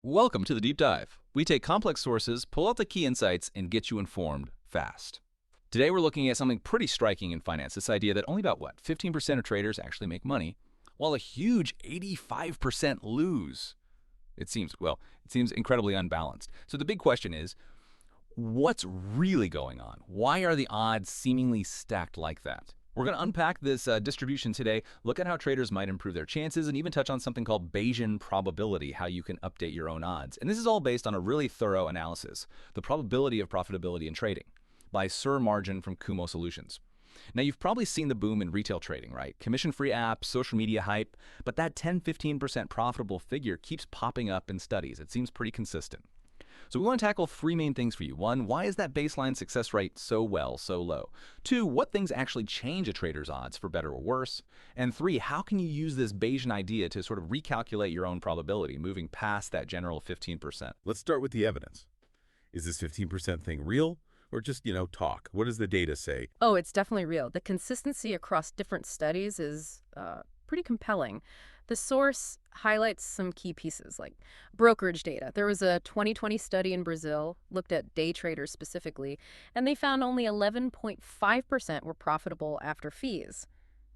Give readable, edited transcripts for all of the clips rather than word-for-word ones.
Welcome to the Deep Dive. We take complex sources, pull out the key insights, and get you informed fast. Today we're looking at something pretty striking in finance, this idea that only about, 15% of traders actually make money, while a huge 85% lose. It seems incredibly unbalanced. So the big question is, what's really going on? Why are the odds seemingly stacked like that? We're going to unpack this distribution today, look at how traders might improve their chances, and even touch on something called Bayesian probability, how you can update your own odds. And this is all based on a really thorough analysis, The Probability of Profitability in Trading, by Sir Margin from Kumo Solutions. Now, you've probably seen the boom in retail trading, right? Commission-free apps, social media hype, but that 10-15% profitable figure keeps popping up in studies. It seems pretty consistent. So we want to tackle three main things for you. One, why is that baseline success rate so low? Two, what things actually change a trader's odds for better or worse? And three, how can you use this Bayesian idea to sort of recalculate your own probability, moving past that general 15%? Let's start with the evidence. Is this 15% thing real or just, talk? What does the data say? Oh, it's definitely real. The consistency across different studies is pretty compelling. The source highlights some key pieces like brokerage data. There was a 2020 study in Brazil, looked at day traders specifically, and they found only 11.5% were profitable after fees.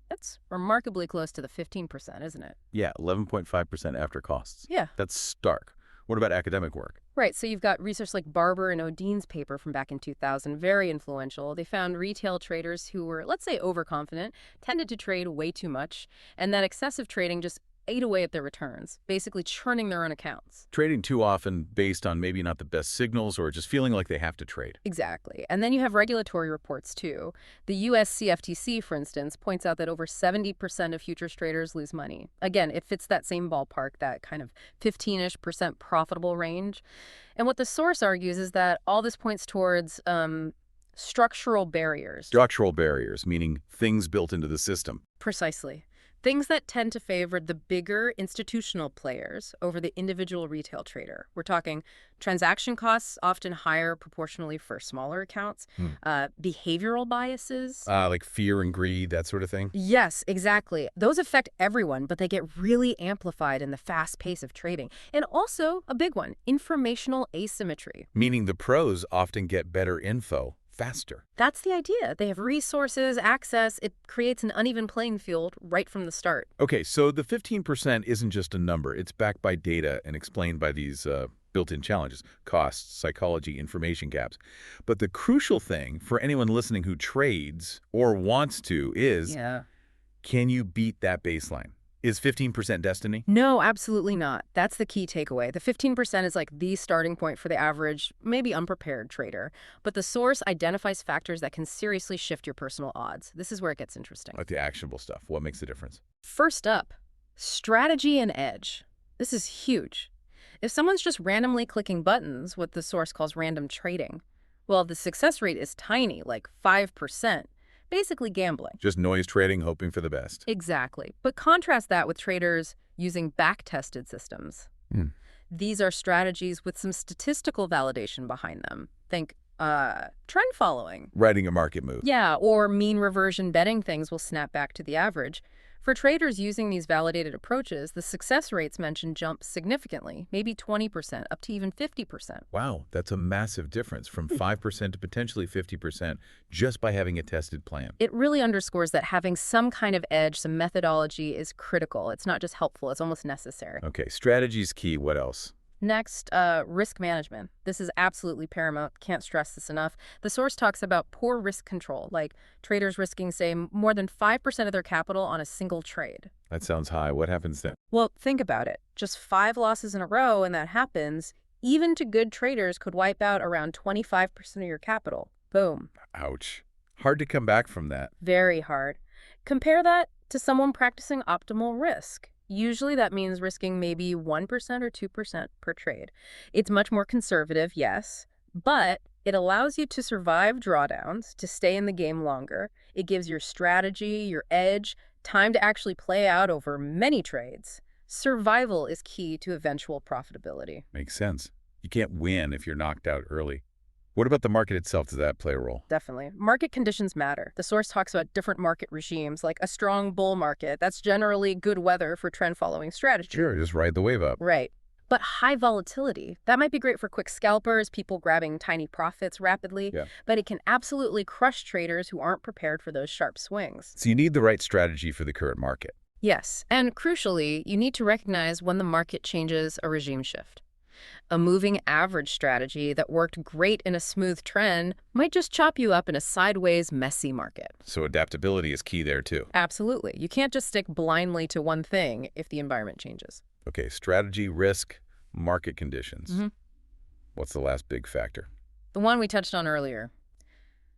That's remarkably close to the 15%, isn't it? Yeah, 11.5% after costs. Yeah. That's stark. What about academic work? Right, so you've got research like Barber and Odine's paper from back in 2000, very influential. They found retail traders who were, let's say, overconfident, tended to trade way too much, and that excessive trading just ate away at their returns, basically churning their own accounts. Trading too often based on maybe not the best signals or just feeling like they have to trade. Exactly. And then you have regulatory reports, too. The U.S. CFTC, for instance, points out that over 70% of futures traders lose money. Again, it fits that same ballpark, that kind of 15-ish% profitable range. And what the source argues is that all this points towards structural barriers. Structural barriers, meaning things built into the system. Precisely. Things that tend to favor the bigger institutional players over the individual retail trader. We're talking transaction costs often higher proportionally for smaller accounts, behavioral biases. Like fear and greed, that sort of thing? Yes, exactly. Those affect everyone, but they get really amplified in the fast pace of trading. And also, a big one, informational asymmetry. Meaning the pros often get better info faster. That's the idea. They have resources, access. It creates an uneven playing field right from the start. Okay, so the 15% isn't just a number. It's backed by data and explained by these built-in challenges, costs, psychology, information gaps. But the crucial thing for anyone listening who trades or wants to is, can you beat that baseline? Is 15% destiny? No, absolutely not. That's the key takeaway. The 15% is like the starting point for the average, maybe unprepared trader. But the source identifies factors that can seriously shift your personal odds. This is where it gets interesting. Like the actionable stuff. What makes the difference? First up, strategy and edge. This is huge. If someone's just randomly clicking buttons, what the source calls random trading, well, the success rate is tiny, like 5%. Basically gambling. Just noise trading, hoping for the best. Exactly. But contrast that with traders using back-tested systems. These are strategies with some statistical validation behind them. Think trend following. Riding a market move. Yeah, or mean reversion betting things will snap back to the average. For traders using these validated approaches, the success rates mentioned jump significantly, maybe 20%, up to even 50%. Wow, that's a massive difference from 5% to potentially 50% just by having a tested plan. It really underscores that having some kind of edge, some methodology is critical. It's not just helpful, it's almost necessary. Okay, strategy's key. What else? Next, risk management. This is absolutely paramount. Can't stress this enough. The source talks about poor risk control, like traders risking, say, more than 5% of their capital on a single trade. That sounds high. What happens then? Well, think about it. Just 5 losses in a row, and that happens, even to good traders, could wipe out around 25% of your capital. Boom. Ouch. Hard to come back from that. Very hard. Compare that to someone practicing optimal risk. Usually that means risking maybe 1% or 2% per trade. It's much more conservative, yes, but it allows you to survive drawdowns, to stay in the game longer. It gives your strategy, your edge, time to actually play out over many trades. Survival is key to eventual profitability. Makes sense. You can't win if you're knocked out early. What about the market itself? Does that play a role? Definitely. Market conditions matter. The source talks about different market regimes, like a strong bull market. That's generally good weather for trend-following strategy. Sure, just ride the wave up. Right. but high volatility. That might be great for quick scalpers, people grabbing tiny profits rapidly, Yeah. but it can absolutely crush traders who aren't prepared for those sharp swings. So you need the right strategy for the current market. Yes, and crucially, you need to recognize when the market changes a regime shift. A moving average strategy that worked great in a smooth trend might just chop you up in a sideways, messy market. So adaptability is key there too. Absolutely. You can't just stick blindly to one thing if the environment changes. Okay, strategy, risk, market conditions. Mm-hmm. What's the last big factor? The one we touched on earlier.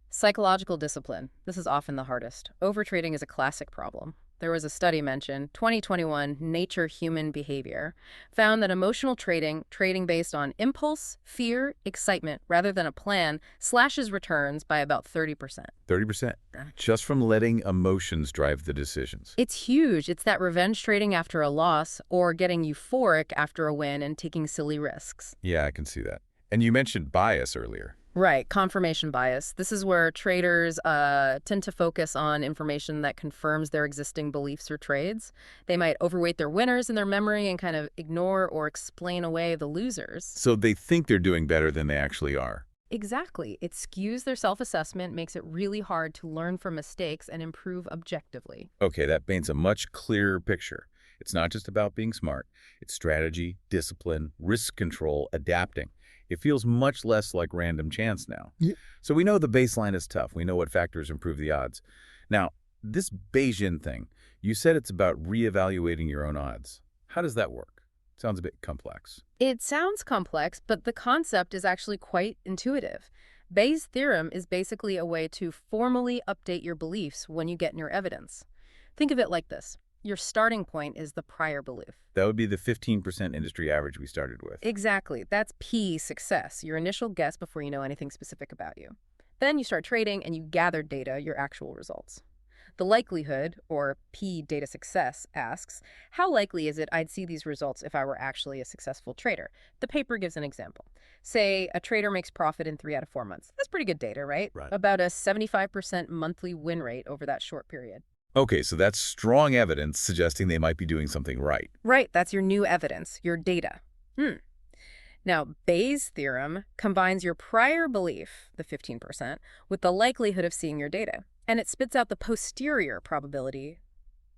Psychological discipline. This is often the hardest. Overtrading is a classic problem. There was a study mentioned, 2021, Nature Human Behavior, found that emotional trading based on impulse, fear, excitement, rather than a plan, slashes returns by about 30%. 30%? Just from letting emotions drive the decisions. It's huge. It's that revenge trading after a loss or getting euphoric after a win and taking silly risks. Yeah, I can see that. And you mentioned bias earlier. Right, confirmation bias. This is where traders tend to focus on information that confirms their existing beliefs or trades. They might overweight their winners in their memory and kind of ignore or explain away the losers. So they think they're doing better than they actually are. Exactly. It skews their self-assessment, makes it really hard to learn from mistakes and improve objectively. Okay, that paints a much clearer picture. It's not just about being smart. It's strategy, discipline, risk control, adapting. It feels much less like random chance now. Yeah. So we know the baseline is tough. We know what factors improve the odds. Now, this Bayesian thing, you said it's about reevaluating your own odds. How does that work? Sounds a bit complex. It sounds complex, but the concept is actually quite intuitive. Bayes' theorem is basically a way to formally update your beliefs when you get new evidence. Think of it like this. Your starting point is the prior belief. That would be the 15% industry average we started with. Exactly. That's P, success, your initial guess before you know anything specific about you. Then you start trading and you gather data, your actual results. The likelihood, or P data success, asks, how likely is it I'd see these results if I were actually a successful trader? The paper gives an example. Say a trader makes profit in 3 out of 4 months. That's pretty good data, right? Right. About a 75% monthly win rate over that short period. Okay, so that's strong evidence suggesting they might be doing something right. Right, that's your new evidence, your data. Now, Bayes' theorem combines your prior belief, the 15%, with the likelihood of seeing your data, and it spits out the posterior probability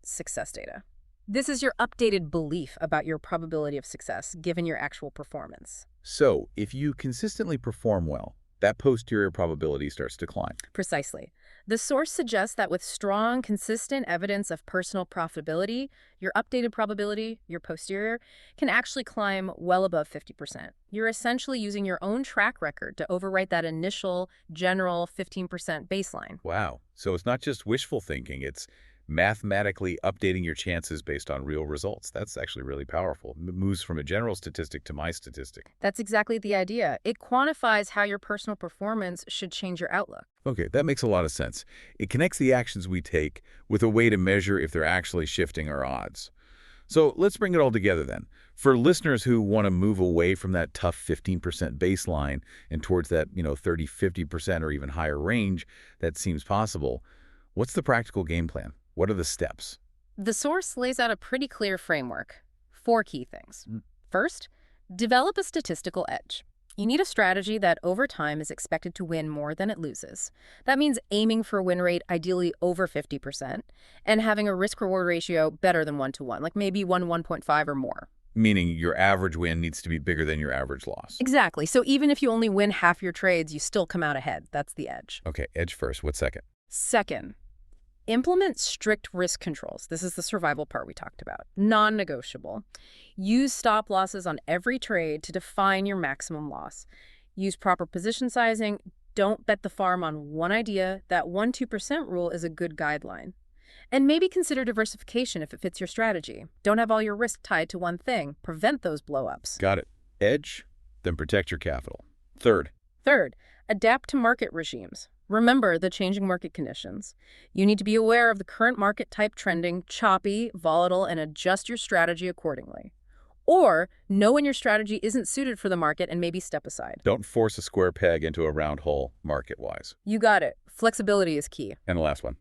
success data. This is your updated belief about your probability of success given your actual performance. So, if you consistently perform well, that posterior probability starts to climb. Precisely. The source suggests that with strong, consistent evidence of personal profitability, your updated probability, your posterior, can actually climb well above 50%. You're essentially using your own track record to overwrite that initial, general 15% baseline. Wow. So it's not just wishful thinking, it's mathematically updating your chances based on real results. That's actually really powerful. It moves from a general statistic to my statistic. That's exactly the idea. It quantifies how your personal performance should change your outlook. Okay, that makes a lot of sense. It connects the actions we take with a way to measure if they're actually shifting our odds. So let's bring it all together then. For listeners who want to move away from that tough 15% baseline and towards that, 30, 50% or even higher range that seems possible, what's the practical game plan? What are the steps? The source lays out a pretty clear framework. 4 key things. First, develop a statistical edge. You need a strategy that over time is expected to win more than it loses. That means aiming for a win rate ideally over 50% and having a risk-reward ratio better than 1-to-1, like maybe 1.5 or more. Meaning your average win needs to be bigger than your average loss. Exactly. So even if you only win half your trades, you still come out ahead. That's the edge. Okay, edge first. What's second? Second, implement strict risk controls. This is the survival part we talked about. Non-negotiable. Use stop losses on every trade to define your maximum loss. Use proper position sizing. Don't bet the farm on one idea. That 1-2% rule is a good guideline. And maybe consider diversification if it fits your strategy. Don't have all your risk tied to one thing. Prevent those blow-ups. Got it. Edge, then protect your capital. Third, adapt to market regimes. Remember the changing market conditions. You need to be aware of the current market type trending, choppy, volatile, and adjust your strategy accordingly. Or know when your strategy isn't suited for the market and maybe step aside. don't force a square peg into a round hole market-wise. You got it. Flexibility is key. And the last one.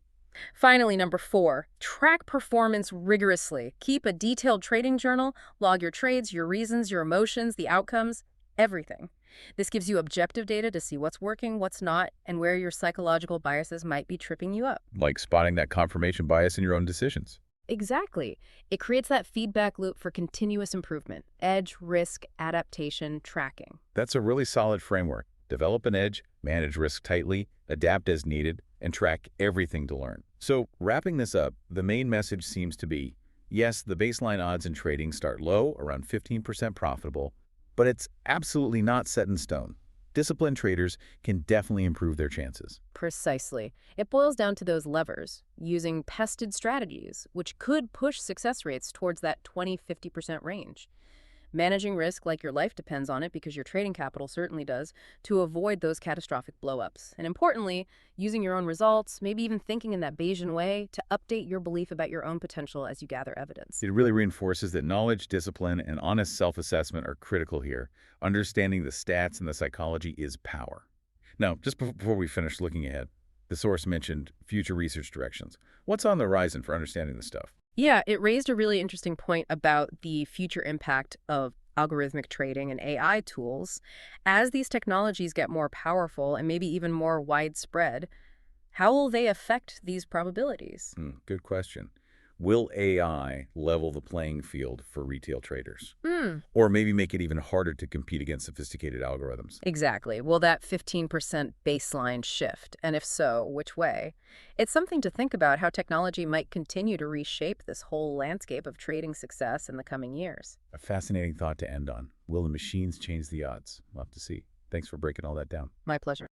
Finally, number 4, track performance rigorously. Keep a detailed trading journal, log your trades, your reasons, your emotions, the outcomes, everything. This gives you objective data to see what's working, what's not, and where your psychological biases might be tripping you up. Like spotting that confirmation bias in your own decisions. Exactly. It creates that feedback loop for continuous improvement. Edge, risk, adaptation, tracking. That's a really solid framework. Develop an edge, manage risk tightly, adapt as needed, and track everything to learn. So, wrapping this up, the main message seems to be, yes, the baseline odds in trading start low, around 15% profitable, but it's absolutely not set in stone. Disciplined traders can definitely improve their chances. Precisely. It boils down to those levers, using tested strategies, which could push success rates towards that 20–50% range. Managing risk like your life depends on it, because your trading capital certainly does, to avoid those catastrophic blowups. And importantly, using your own results, maybe even thinking in that Bayesian way, to update your belief about your own potential as you gather evidence. It really reinforces that knowledge, discipline, and honest self-assessment are critical here. Understanding the stats and the psychology is power. Now, just before we finish looking ahead, the source mentioned future research directions. What's on the horizon for understanding this stuff? Yeah, it raised a really interesting point about the future impact of algorithmic trading and AI tools. As these technologies get more powerful and maybe even more widespread, how will they affect these probabilities? Good question. Will AI level the playing field for retail traders? Or maybe make it even harder to compete against sophisticated algorithms? Exactly. Will that 15% baseline shift? And if so, which way? It's something to think about, how technology might continue to reshape this whole landscape of trading success in the coming years. A fascinating thought to end on. Will the machines change the odds? We'll have to see. Thanks for breaking all that down. My pleasure.